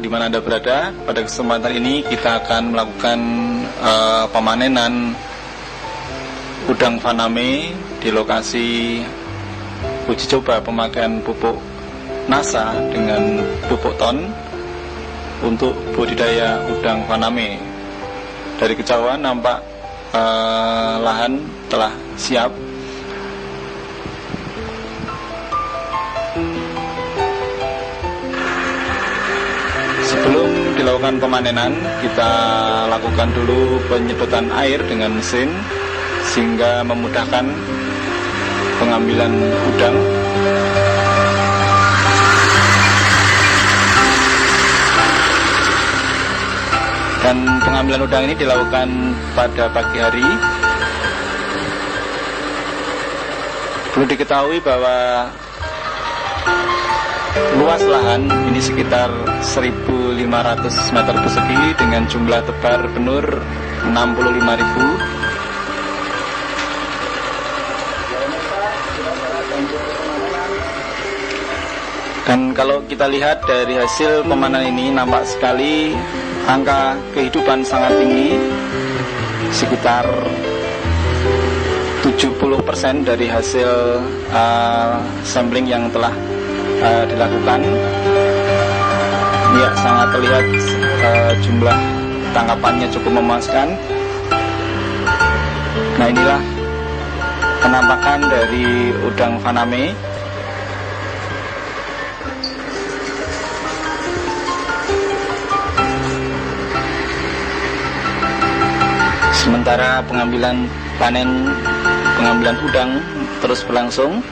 Di mana Anda berada, pada kesempatan ini kita akan melakukan pemanenan udang faname di lokasi uji coba pemakaian pupuk NASA dengan pupuk ton untuk budidaya udang faname. Dari kejauhan nampak lahan telah siap. Sebelum dilakukan pemanenan, kita lakukan dulu penyedotan air dengan mesin sehingga memudahkan pengambilan udang. Dan pengambilan udang ini dilakukan pada pagi hari. Perlu diketahui bahwa luas lahan ini sekitar 1.500 meter persegi dengan jumlah tebar benur 65.000. Dan kalau kita lihat dari hasil pemanenan ini, nampak sekali angka kehidupan sangat tinggi, sekitar 70% dari hasil sampling yang telah dilakukan. Ya, sangat terlihat jumlah tangkapannya cukup memuaskan. Nah, inilah penampakan dari udang faname. Sementara pengambilan udang terus berlangsung.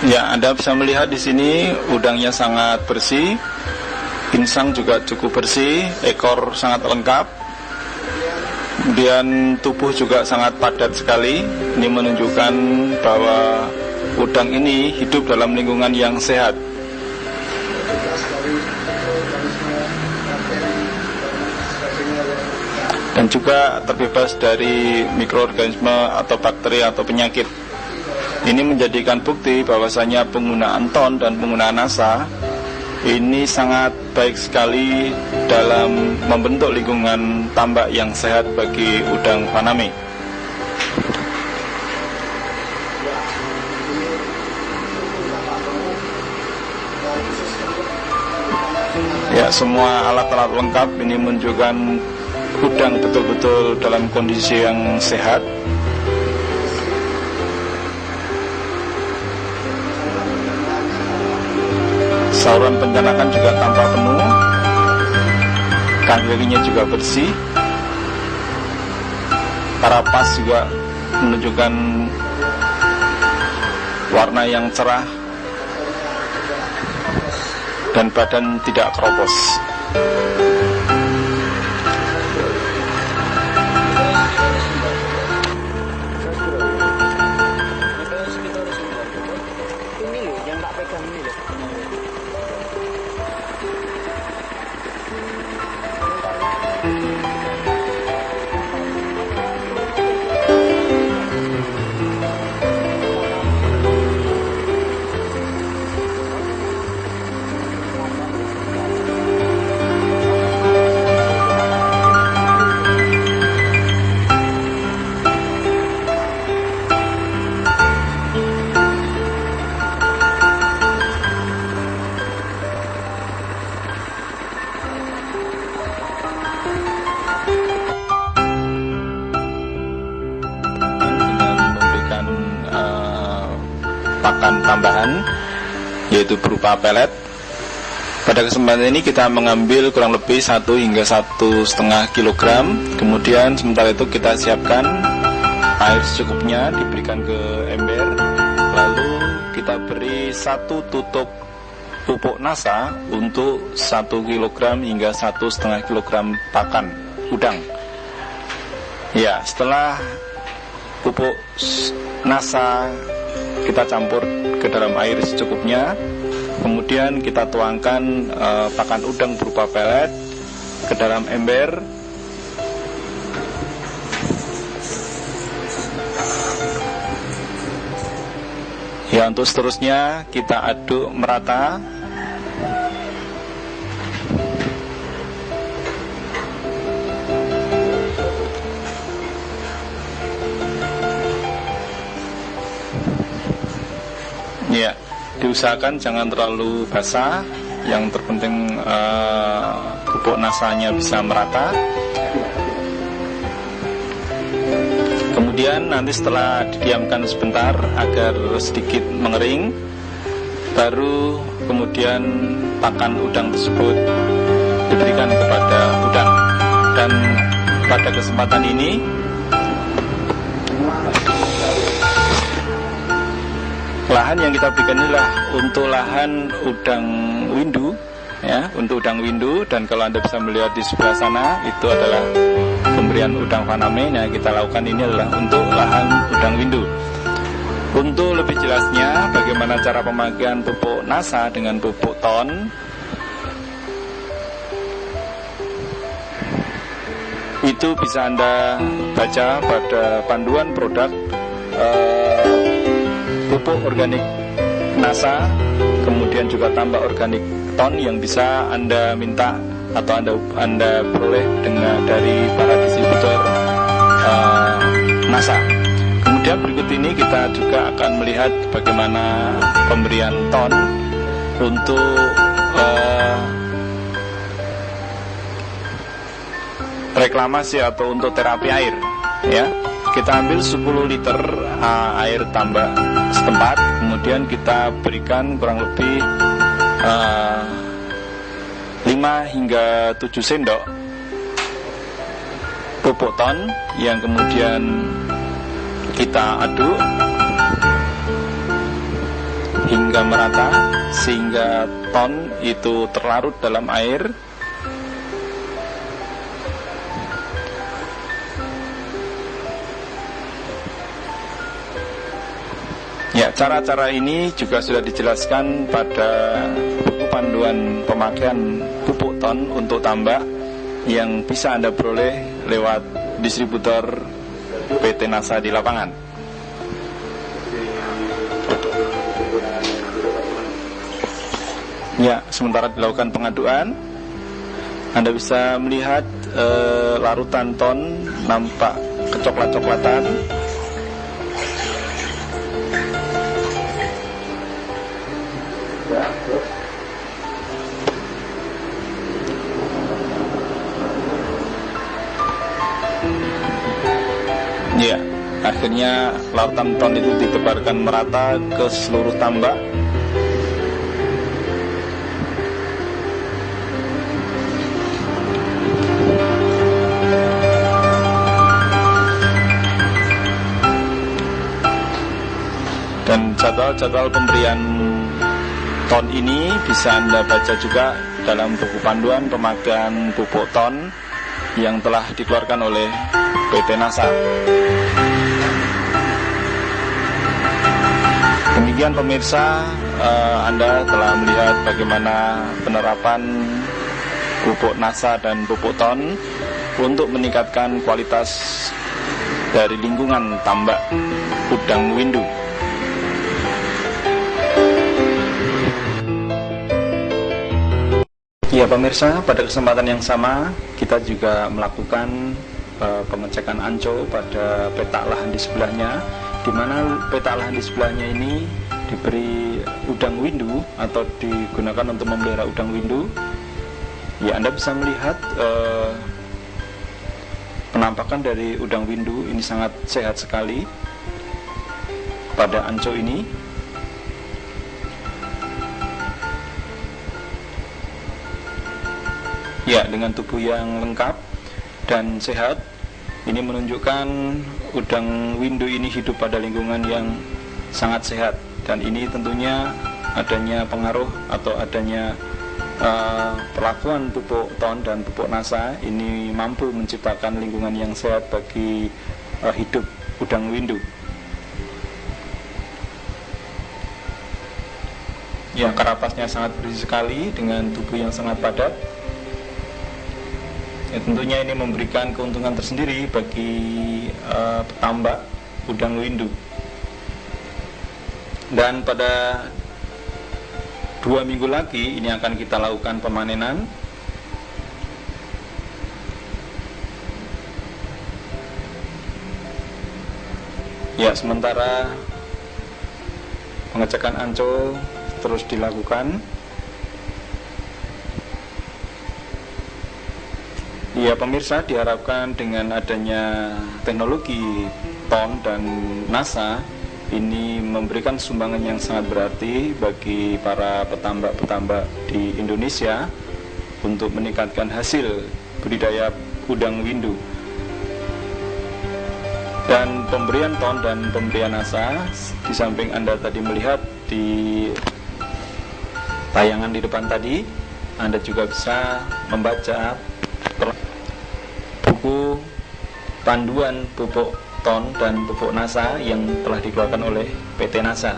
Ya, Anda bisa melihat di sini udangnya sangat bersih, insang juga cukup bersih, ekor sangat lengkap, kemudian tubuh juga sangat padat sekali. Ini menunjukkan bahwa udang ini hidup dalam lingkungan yang sehat. Dan juga terbebas dari mikroorganisme atau bakteri atau penyakit. Ini menjadikan bukti bahwasanya penggunaan ton dan penggunaan NASA ini sangat baik sekali dalam membentuk lingkungan tambak yang sehat bagi udang faname. Ya, semua alat-alat lengkap ini menunjukkan udang betul-betul dalam kondisi yang sehat. Saluran pencernaan juga tampak penuh, kaki-kakinya juga bersih, karapas juga menunjukkan warna yang cerah, dan badan tidak keropos. Pakan tambahan yaitu berupa pelet. Pada kesempatan ini kita mengambil kurang lebih 1 hingga 1,5 kg. Kemudian sementara itu kita siapkan air secukupnya, diberikan ke ember. Lalu kita beri 1 tutup pupuk NASA untuk 1 kg hingga 1,5 kg pakan udang. Ya, setelah pupuk nasa kita campur ke dalam air secukupnya, kemudian kita tuangkan pakan udang berupa pelet ke dalam ember. Ya, untuk seterusnya kita aduk merata. Ya, diusahakan jangan terlalu basah. Yang terpenting pupuk nasanya bisa merata. Kemudian nanti setelah didiamkan sebentar agar sedikit mengering, baru kemudian pakan udang tersebut diberikan kepada udang. Dan pada kesempatan ini lahan yang kita berikan inilah untuk lahan udang windu, ya, untuk udang windu. Dan kalau Anda bisa melihat di sebelah sana, itu adalah pemberian udang faname. Nah, kita lakukan ini adalah untuk lahan udang windu. Untuk lebih jelasnya bagaimana cara pemakaian pupuk nasa dengan pupuk ton, itu bisa Anda baca pada panduan produk pupuk organik nasa, kemudian juga tambah organik ton yang bisa Anda minta atau Anda peroleh dari para distributor nasa. Kemudian berikut ini kita juga akan melihat bagaimana pemberian ton untuk reklamasi atau untuk terapi air, ya. Kita ambil 10 liter air tambak setempat, kemudian kita berikan kurang lebih 5 hingga 7 sendok pupuk ton yang kemudian kita aduk hingga merata sehingga ton itu terlarut dalam air. Ya, cara-cara ini juga sudah dijelaskan pada buku panduan pemakaian pupuk ton untuk tambak yang bisa Anda peroleh lewat distributor PT Nasa di lapangan. Ya, sementara dilakukan pengaduan, Anda bisa melihat larutan ton nampak kecoklat-coklatan. Ya, akhirnya larutan ton itu ditebarkan merata ke seluruh tambak. Dan jadwal-jadwal pemberian ton ini bisa Anda baca juga dalam buku panduan pemakaian pupuk ton yang telah dikeluarkan oleh PT Nasa. Demikian pemirsa, Anda telah melihat bagaimana penerapan pupuk nasa dan pupuk ton untuk meningkatkan kualitas dari lingkungan tambak udang windu. Ya pemirsa, pada kesempatan yang sama kita juga melakukan pengecekan anco pada petak lahan di sebelahnya, di mana petak lahan di sebelahnya ini diberi udang windu atau digunakan untuk memelihara udang windu. Ya, Anda bisa melihat penampakan dari udang windu ini sangat sehat sekali pada anco ini. Ya, dengan tubuh yang lengkap dan sehat, ini menunjukkan udang windu ini hidup pada lingkungan yang sangat sehat. Dan ini tentunya adanya pengaruh atau adanya perlakuan pupuk TON dan pupuk NASA ini mampu menciptakan lingkungan yang sehat bagi hidup udang windu. Ya, karapasnya sangat berisi sekali dengan tubuh yang sangat padat. Ya, tentunya ini memberikan keuntungan tersendiri bagi petambak udang windu. Dan pada 2 minggu lagi ini akan kita lakukan pemanenan. Ya, sementara pengecekan ancol terus dilakukan. Ya pemirsa, diharapkan dengan adanya teknologi TON dan NASA ini memberikan sumbangan yang sangat berarti bagi para petambak-petambak di Indonesia untuk meningkatkan hasil budidaya udang windu. Dan pemberian TON dan pemberian NASA, di samping Anda tadi melihat di tayangan di depan tadi, Anda juga bisa membaca buku panduan pupuk TON dan pupuk NASA yang telah dikeluarkan oleh PT NASA.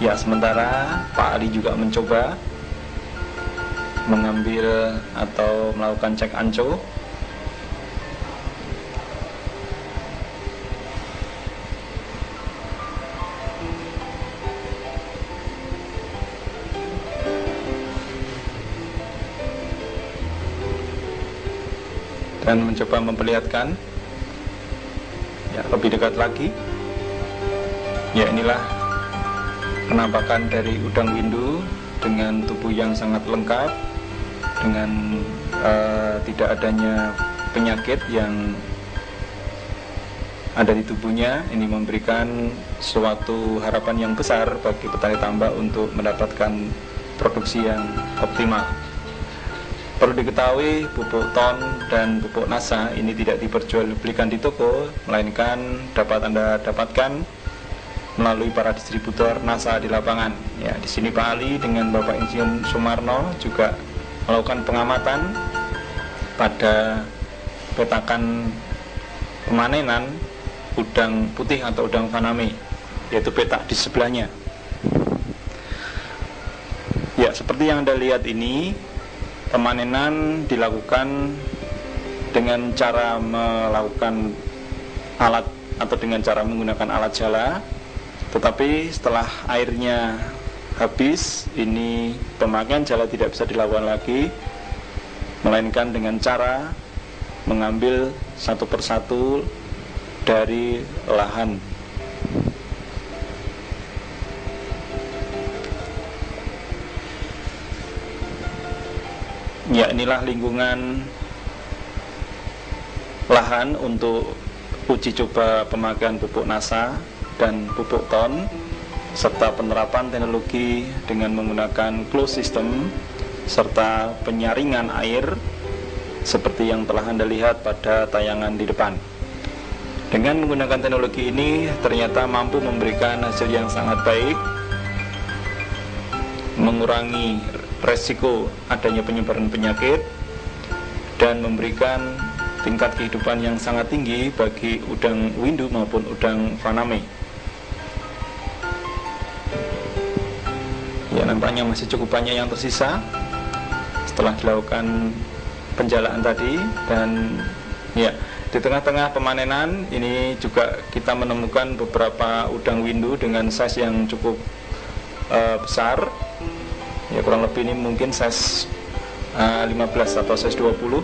Ya, sementara Pak Ali juga mencoba mengambil atau melakukan cek anco. Dan mencoba memperlihatkan ya lebih dekat lagi. Ya, inilah penampakan dari udang windu dengan tubuh yang sangat lengkap, dengan tidak adanya penyakit yang ada di tubuhnya. Ini memberikan suatu harapan yang besar bagi petani tambak untuk mendapatkan produksi yang optimal. Perlu diketahui, pupuk TON dan pupuk NASA ini tidak diperjualbelikan di toko, melainkan dapat Anda dapatkan melalui para distributor NASA di lapangan. Ya, di sini Pak Ali dengan Bapak Insinyur Sumarno juga melakukan pengamatan pada petakan pemanenan udang putih atau udang faname, yaitu petak di sebelahnya. Ya, seperti yang Anda lihat ini, pemanenan dilakukan dengan cara melakukan alat atau dengan cara menggunakan alat jala. Tetapi setelah airnya habis, ini pemakaian jala tidak bisa dilakukan lagi, melainkan dengan cara mengambil satu persatu dari lahan. Ya, inilah lingkungan lahan untuk uji coba pemakaian pupuk NASA dan pupuk TON serta penerapan teknologi dengan menggunakan closed system serta penyaringan air seperti yang telah Anda lihat pada tayangan di depan. Dengan menggunakan teknologi ini ternyata mampu memberikan hasil yang sangat baik, mengurangi resiko adanya penyebaran penyakit, dan memberikan tingkat kehidupan yang sangat tinggi bagi udang windu maupun udang faname. Ya, nampaknya masih cukup banyak yang tersisa setelah dilakukan penjalaan tadi. Dan ya, di tengah-tengah pemanenan ini juga kita menemukan beberapa udang windu dengan size yang cukup besar. Ya, kurang lebih ini mungkin size 15 atau size 20.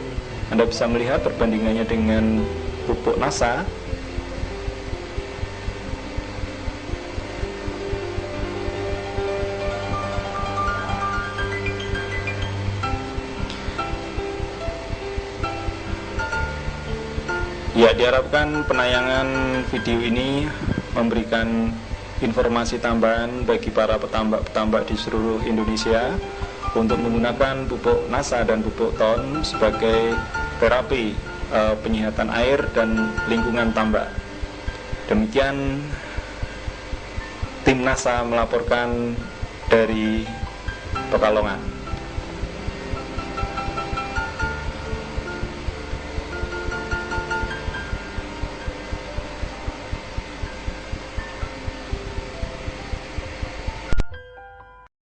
Anda bisa melihat perbandingannya dengan pupuk NASA. Ya, diharapkan penayangan video ini memberikan informasi tambahan bagi para petambak-petambak di seluruh Indonesia untuk menggunakan pupuk NASA dan pupuk TON sebagai terapi penyihatan air dan lingkungan tambak. Demikian tim NASA melaporkan dari Pekalongan.